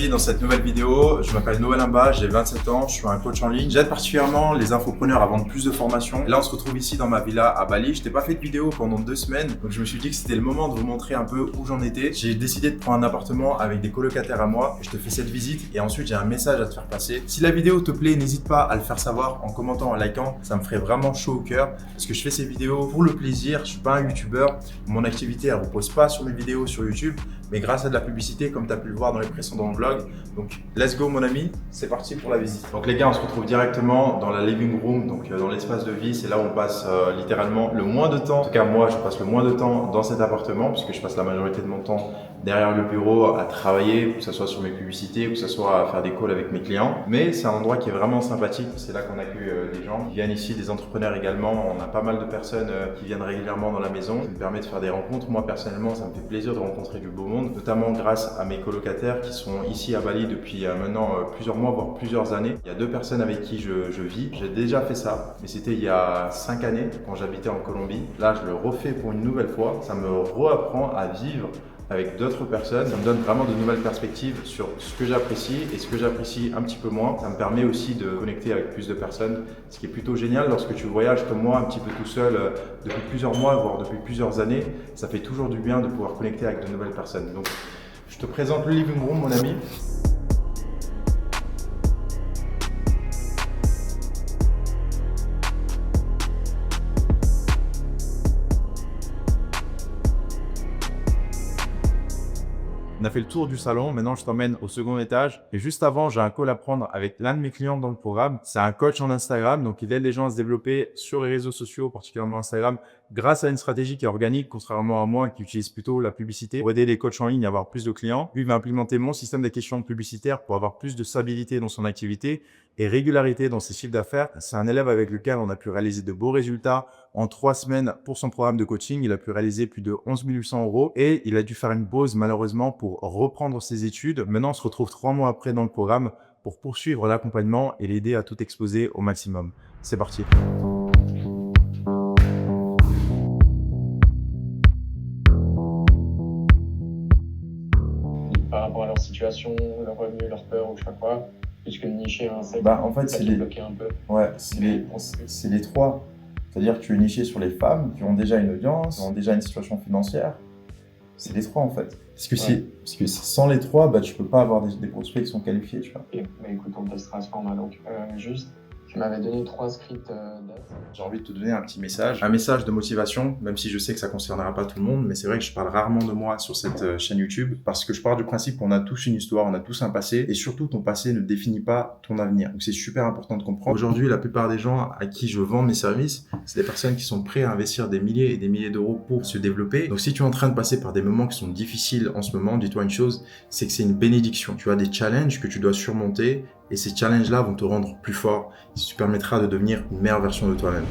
bienvenue dans cette nouvelle vidéo. Je m'appelle Noël Imba, j'ai 27 ans, je suis un coach en ligne. J'aide particulièrement les infopreneurs à vendre plus de formations. Et là, on se retrouve ici dans ma villa à Bali. Je n'ai pas fait de vidéo pendant 2 semaines, donc je me suis dit que c'était le moment de vous montrer un peu où j'en étais. J'ai décidé de prendre un appartement avec des colocataires à moi. Je te fais cette visite et ensuite j'ai un message à te faire passer. Si la vidéo te plaît, n'hésite pas à le faire savoir en commentant, en likant. Ça me ferait vraiment chaud au cœur parce que je fais ces vidéos pour le plaisir. Je suis pas un youtubeur. Mon activité, elle repose pas sur mes vidéos sur YouTube, mais grâce à de la publicité, comme tu as pu le voir dans les précédents vlogs. Donc, let's go mon ami, c'est parti pour la visite. Donc les gars, on se retrouve directement dans la living room, donc dans l'espace de vie. C'est là où on passe littéralement le moins de temps. En tout cas, moi, je passe le moins de temps dans cet appartement, puisque je passe la majorité de mon temps derrière le bureau à travailler, que ce soit sur mes publicités, ou que ce soit à faire des calls avec mes clients. Mais c'est un endroit qui est vraiment sympathique. C'est là qu'on accueille des gens qui viennent ici, des entrepreneurs également. On a pas mal de personnes qui viennent régulièrement dans la maison. Ça me permet de faire des rencontres. Moi, personnellement, ça me fait plaisir de rencontrer du beau monde, notamment grâce à mes colocataires qui sont ici à Bali depuis maintenant plusieurs mois, voire plusieurs années. Il y a 2 personnes avec qui je vis. J'ai déjà fait ça, mais c'était il y a 5 années quand j'habitais en Colombie. Là, je le refais pour une nouvelle fois. Ça me reapprend à vivre avec d'autres personnes. Ça me donne vraiment de nouvelles perspectives sur ce que j'apprécie et ce que j'apprécie un petit peu moins. Ça me permet aussi de connecter avec plus de personnes, ce qui est plutôt génial lorsque tu voyages comme moi un petit peu tout seul depuis plusieurs mois, voire depuis plusieurs années. Ça fait toujours du bien de pouvoir connecter avec de nouvelles personnes. Donc, je te présente le living room, mon ami. On a fait le tour du salon, maintenant je t'emmène au second étage. Et juste avant, j'ai un call à prendre avec l'un de mes clients dans le programme. C'est un coach en Instagram, donc il aide les gens à se développer sur les réseaux sociaux, particulièrement Instagram, grâce à une stratégie qui est organique, contrairement à moi qui utilise plutôt la publicité pour aider les coachs en ligne à avoir plus de clients. Lui, il va implémenter mon système de questions publicitaires pour avoir plus de stabilité dans son activité et régularité dans ses chiffres d'affaires. C'est un élève avec lequel on a pu réaliser de beaux résultats. En 3 semaines pour son programme de coaching, il a pu réaliser plus de 11 800 € et il a dû faire une pause malheureusement pour reprendre ses études. Maintenant, on se retrouve 3 mois après dans le programme pour poursuivre l'accompagnement et l'aider à tout exposer au maximum. C'est parti. Par rapport à leur situation, leur revenu, leur peur ou je sais pas quoi, puisque nicher un secteur, En fait, c'est bloquer un peu. Ouais, c'est les 3. C'est-à-dire que tu es niché sur les femmes qui ont déjà une audience, qui ont déjà une situation financière. C'est les 3 en fait. Parce que sans les 3, tu peux pas avoir des prospects qui sont qualifiés, tu vois. Ok, mais écoute, on testera ce format donc. Juste, tu m'avais donné 3 scripts d'ads. J'ai envie de te donner un petit message, un message de motivation, même si je sais que ça concernera pas tout le monde, mais c'est vrai que je parle rarement de moi sur cette chaîne YouTube parce que je pars du principe qu'on a tous une histoire, on a tous un passé et surtout ton passé ne définit pas ton avenir. Donc c'est super important de comprendre. Aujourd'hui, la plupart des gens à qui je vends mes services, c'est des personnes qui sont prêtes à investir des milliers et des milliers d'euros pour se développer. Donc si tu es en train de passer par des moments qui sont difficiles en ce moment, dis-toi une chose, c'est que c'est une bénédiction. Tu as des challenges que tu dois surmonter et ces challenges-là vont te rendre plus fort. Ça te permettra de devenir une meilleure version de toi-même.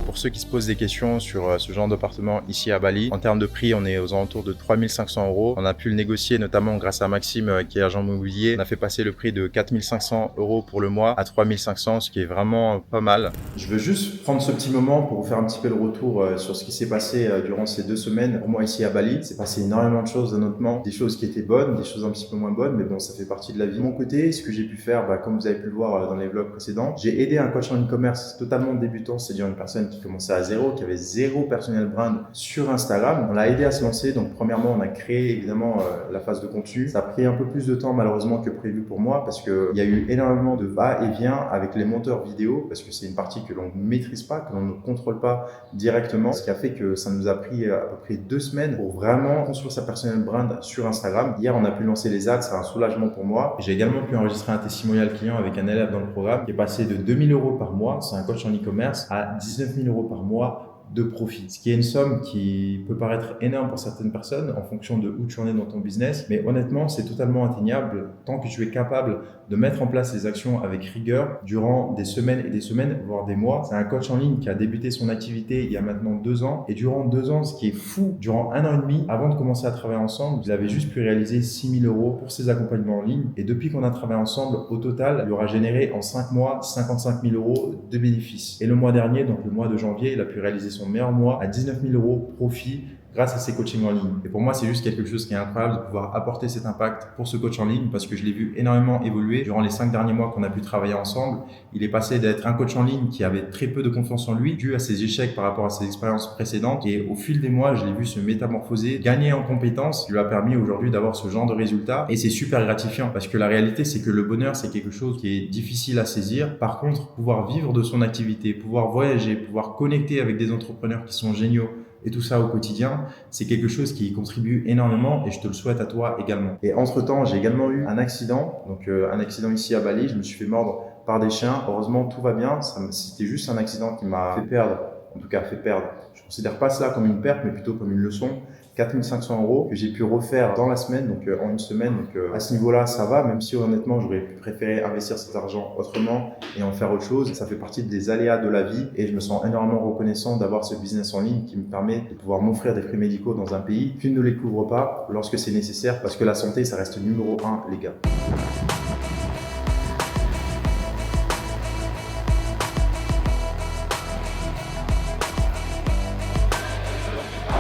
Pour ceux qui se posent des questions sur ce genre d'appartement ici à Bali, en termes de prix, on est aux alentours de 3 500 €. On a pu le négocier notamment grâce à Maxime qui est agent immobilier. On a fait passer le prix de 4 500 € pour le mois à 3 500, ce qui est vraiment pas mal. Je veux juste prendre ce petit moment pour vous faire un petit peu le retour sur ce qui s'est passé durant ces 2 semaines pour moi ici à Bali. C'est passé énormément de choses honnêtement, des choses qui étaient bonnes, des choses un petit peu moins bonnes, mais bon, ça fait partie de la vie. De mon côté, ce que j'ai pu faire, comme vous avez pu le voir dans les vlogs précédents, j'ai aidé un coach en e-commerce totalement débutant, c'est-à-dire une personne qui commençait à zéro, qui avait 0 personnel brand sur Instagram. On l'a aidé à se lancer. Donc, premièrement, on a créé évidemment la phase de contenu. Ça a pris un peu plus de temps malheureusement que prévu pour moi parce qu'il y a eu énormément de va-et-vient avec les monteurs vidéo parce que c'est une partie que l'on ne maîtrise pas, que l'on ne contrôle pas directement. Ce qui a fait que ça nous a pris à peu près 2 semaines pour vraiment construire sa personnel brand sur Instagram. Hier, on a pu lancer les ads. C'est un soulagement pour moi. J'ai également pu enregistrer un testimonial client avec un élève dans le programme qui est passé de 2 000 € par mois, c'est un coach en e-commerce, à 19 000 € par mois de profit. Ce qui est une somme qui peut paraître énorme pour certaines personnes en fonction de où tu en es dans ton business. Mais honnêtement, c'est totalement atteignable tant que tu es capable de mettre en place les actions avec rigueur durant des semaines et des semaines, voire des mois. C'est un coach en ligne qui a débuté son activité il y a maintenant 2 ans. Et durant 2 ans, ce qui est fou, durant 1 an et demi, avant de commencer à travailler ensemble, vous avez juste pu réaliser 6 000 € pour ses accompagnements en ligne. Et depuis qu'on a travaillé ensemble, au total, il aura généré en 5 mois 55 000 € de bénéfices. Et le mois dernier, donc le mois de janvier, il a pu réaliser son son meilleur mois à 19 000 € profit grâce à ses coachings en ligne. Et pour moi, c'est juste quelque chose qui est incroyable de pouvoir apporter cet impact pour ce coach en ligne parce que je l'ai vu énormément évoluer durant les 5 derniers mois qu'on a pu travailler ensemble. Il est passé d'être un coach en ligne qui avait très peu de confiance en lui dû à ses échecs par rapport à ses expériences précédentes. Et au fil des mois, je l'ai vu se métamorphoser, gagner en compétences, qui lui a permis aujourd'hui d'avoir ce genre de résultats. Et c'est super gratifiant parce que la réalité, c'est que le bonheur, c'est quelque chose qui est difficile à saisir. Par contre, pouvoir vivre de son activité, pouvoir voyager, pouvoir connecter avec des entrepreneurs qui sont géniaux, et tout ça au quotidien, c'est quelque chose qui contribue énormément et je te le souhaite à toi également. Et entre-temps, j'ai également eu un accident, un accident ici à Bali. Je me suis fait mordre par des chiens. Heureusement, tout va bien. C'était juste un accident qui m'a fait perdre, en tout cas fait perdre. Je considère pas cela comme une perte, mais plutôt comme une leçon. 4 500 € que j'ai pu refaire dans la semaine, en une semaine. À ce niveau-là, ça va, même si honnêtement, j'aurais préféré investir cet argent autrement et en faire autre chose. Ça fait partie des aléas de la vie et je me sens énormément reconnaissant d'avoir ce business en ligne qui me permet de pouvoir m'offrir des frais médicaux dans un pays qui ne les couvre pas lorsque c'est nécessaire parce que la santé, ça reste numéro 1, les gars.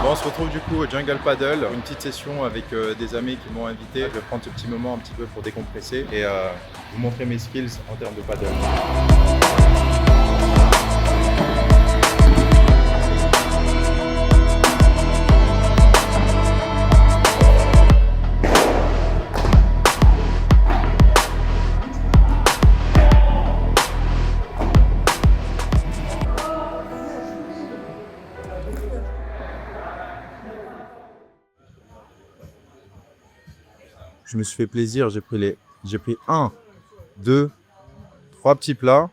Bon, on se retrouve du coup au Jungle Paddle, une petite session avec des amis qui m'ont invité. Je vais prendre ce petit moment un petit peu pour décompresser et vous montrer mes skills en termes de paddle. Je me suis fait plaisir, j'ai pris 1, 2, 3 petits plats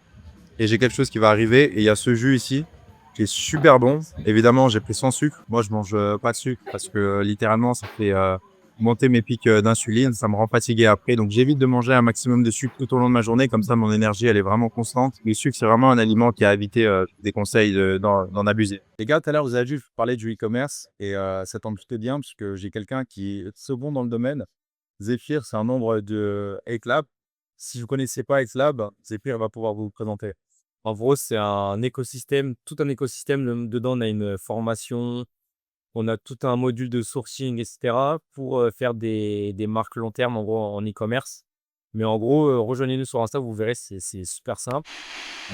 et j'ai quelque chose qui va arriver et il y a ce jus ici qui est super bon. Évidemment, j'ai pris sans sucre. Moi, je mange pas de sucre parce que littéralement, ça fait monter mes pics d'insuline, ça me rend fatigué après. Donc, j'évite de manger un maximum de sucre tout au long de ma journée. Comme ça, mon énergie, elle est vraiment constante. Le sucre, c'est vraiment un aliment qui a évité des conseils d'en abuser. Les gars, tout à l'heure, vous avez dû parler du e-commerce et ça tombe plutôt bien parce que j'ai quelqu'un qui est second dans le domaine. Zephyr, c'est un membre de Lab. Si vous ne connaissez pas Lab, Zephyr va pouvoir vous présenter. En gros, c'est un écosystème, tout un écosystème. Dedans, on a une formation, on a tout un module de sourcing, etc. pour faire des marques long terme, en gros, en e-commerce. Mais en gros, rejoignez-nous sur Insta, vous verrez, c'est super simple.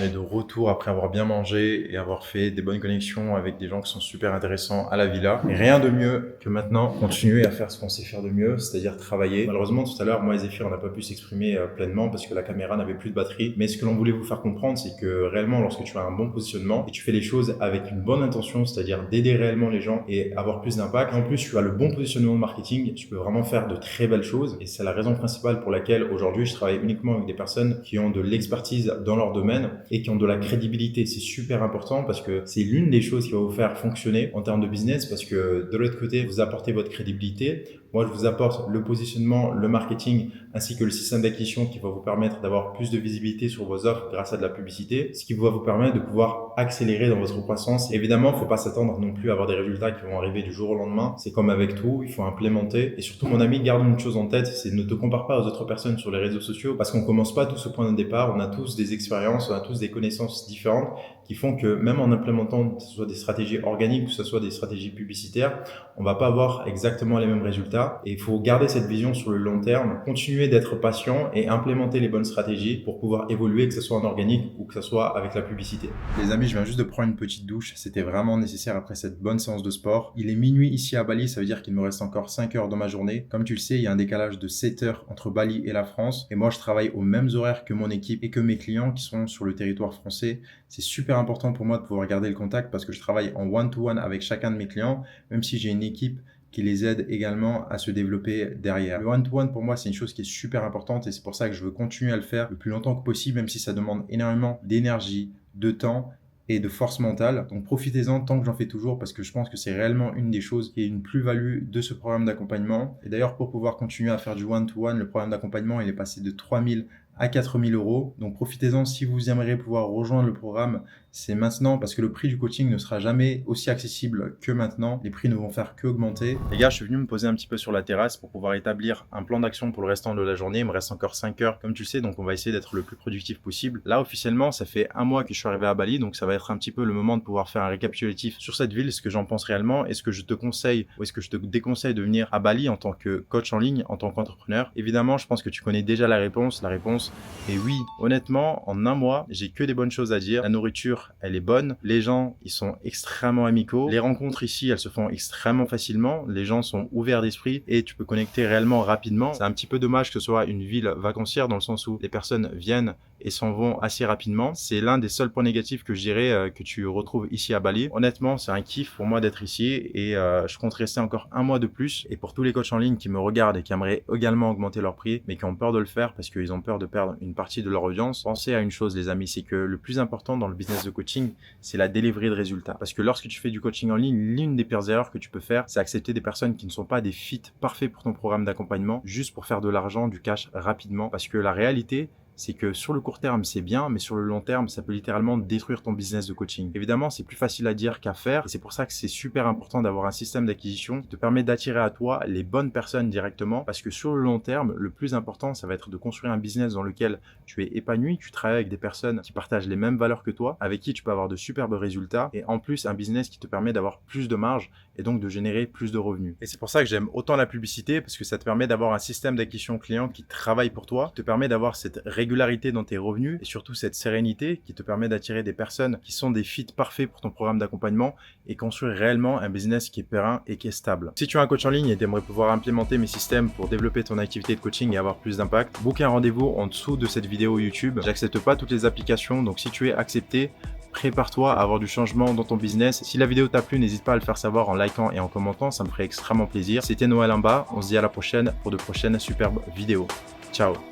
On est de retour après avoir bien mangé et avoir fait des bonnes connexions avec des gens qui sont super intéressants à la villa. Et rien de mieux que maintenant continuer à faire ce qu'on sait faire de mieux, c'est-à-dire travailler. Malheureusement, tout à l'heure, moi et Zephyr, on n'a pas pu s'exprimer pleinement parce que la caméra n'avait plus de batterie. Mais ce que l'on voulait vous faire comprendre, c'est que réellement, lorsque tu as un bon positionnement et tu fais les choses avec une bonne intention, c'est-à-dire d'aider réellement les gens et avoir plus d'impact, et en plus, tu as le bon positionnement de marketing, tu peux vraiment faire de très belles choses. Et c'est la raison principale pour laquelle aujourd'hui, je travaille uniquement avec des personnes qui ont de l'expertise dans leur domaine et qui ont de la crédibilité. C'est super important parce que c'est l'une des choses qui va vous faire fonctionner en termes de business parce que de l'autre côté, vous apportez votre crédibilité. Moi, je vous apporte le positionnement, le marketing ainsi que le système d'acquisition qui va vous permettre d'avoir plus de visibilité sur vos offres grâce à de la publicité, ce qui va vous permettre de pouvoir accélérer dans votre croissance. Évidemment, il ne faut pas s'attendre non plus à avoir des résultats qui vont arriver du jour au lendemain. C'est comme avec tout, il faut implémenter. Et surtout, mon ami, garde une chose en tête, c'est ne te compare pas aux autres personnes sur les réseaux sociaux parce qu'on commence pas tous au point de départ. On a tous des expériences, on a tous des connaissances différentes qui font que même en implémentant que ce soit des stratégies organiques, que ce soit des stratégies publicitaires, on va pas avoir exactement les mêmes résultats. Et il faut garder cette vision sur le long terme, continuer d'être patient et implémenter les bonnes stratégies pour pouvoir évoluer, que ce soit en organique ou que ce soit avec la publicité. Les amis, je viens juste de prendre une petite douche. C'était vraiment nécessaire après cette bonne séance de sport. Il est minuit ici à Bali, ça veut dire qu'il me reste encore 5 heures dans ma journée. Comme tu le sais, il y a un décalage de 7 heures entre Bali et la France. Et moi, je travaille aux mêmes horaires que mon équipe et que mes clients qui sont sur le territoire français. C'est super important pour moi de pouvoir garder le contact parce que je travaille en one-to-one avec chacun de mes clients, même si j'ai une équipe qui les aide également à se développer derrière. Le one-to-one, pour moi, c'est une chose qui est super importante et c'est pour ça que je veux continuer à le faire le plus longtemps que possible, même si ça demande énormément d'énergie, de temps et de force mentale. Donc profitez-en tant que j'en fais toujours parce que je pense que c'est réellement une des choses qui est une plus-value de ce programme d'accompagnement. Et d'ailleurs, pour pouvoir continuer à faire du one-to-one, le programme d'accompagnement, il est passé de 3 000 à 4 000 €. Donc profitez-en si vous aimeriez pouvoir rejoindre le programme. c'est maintenant, parce que le prix du coaching ne sera jamais aussi accessible que maintenant. Les prix ne vont faire qu'augmenter. Les gars, je suis venu me poser un petit peu sur la terrasse pour pouvoir établir un plan d'action pour le restant de la journée. Il me reste encore 5 heures, comme tu le sais, donc on va essayer d'être le plus productif possible. Là, officiellement, ça fait un mois que je suis arrivé à Bali, donc ça va être un petit peu le moment de pouvoir faire un récapitulatif sur cette ville, ce que j'en pense réellement, est-ce que je te conseille ou est-ce que je te déconseille de venir à Bali en tant que coach en ligne, en tant qu'entrepreneur. Évidemment, je pense que tu connais déjà la réponse. La réponse est oui. Honnêtement, en un mois, j'ai que des bonnes choses à dire. La nourriture, elle est bonne. Les gens, ils sont extrêmement amicaux. Les rencontres ici, elles se font extrêmement facilement. Les gens sont ouverts d'esprit et tu peux connecter réellement rapidement. C'est un petit peu dommage que ce soit une ville vacancière dans le sens où les personnes viennent et s'en vont assez rapidement. C'est l'un des seuls points négatifs que je dirais que tu retrouves ici à Bali. Honnêtement, c'est un kiff pour moi d'être ici et je compte rester encore un mois de plus. Et pour tous les coachs en ligne qui me regardent et qui aimeraient également augmenter leur prix, mais qui ont peur de le faire parce qu'ils ont peur de perdre une partie de leur audience, pensez à une chose les amis, c'est que le plus important dans le business de coaching, c'est la delivery de résultats. Parce que lorsque tu fais du coaching en ligne, l'une des pires erreurs que tu peux faire, c'est accepter des personnes qui ne sont pas des fits parfaits pour ton programme d'accompagnement, juste pour faire de l'argent, du cash rapidement. Parce que la réalité, c'est que sur le court terme, c'est bien, mais sur le long terme, ça peut littéralement détruire ton business de coaching. Évidemment, c'est plus facile à dire qu'à faire, et c'est pour ça que c'est super important d'avoir un système d'acquisition qui te permet d'attirer à toi les bonnes personnes directement, parce que sur le long terme, le plus important, ça va être de construire un business dans lequel tu es épanoui, tu travailles avec des personnes qui partagent les mêmes valeurs que toi, avec qui tu peux avoir de superbes résultats, et en plus, un business qui te permet d'avoir plus de marge, et donc de générer plus de revenus. Et c'est pour ça que j'aime autant la publicité, parce que ça te permet d'avoir un système d'acquisition client qui travaille pour toi, qui te permet d'avoir cette régularité dans tes revenus et surtout cette sérénité qui te permet d'attirer des personnes qui sont des fits parfaits pour ton programme d'accompagnement et construire réellement un business qui est périn et qui est stable. Si tu es un coach en ligne et tu aimerais pouvoir implémenter mes systèmes pour développer ton activité de coaching et avoir plus d'impact, book un rendez-vous en dessous de cette vidéo YouTube. J'accepte pas toutes les applications, donc si tu es accepté, prépare-toi à avoir du changement dans ton business. Si la vidéo t'a plu, n'hésite pas à le faire savoir en likant et en commentant, ça me ferait extrêmement plaisir. C'était Noël Imba, on se dit à la prochaine pour de prochaines superbes vidéos. Ciao.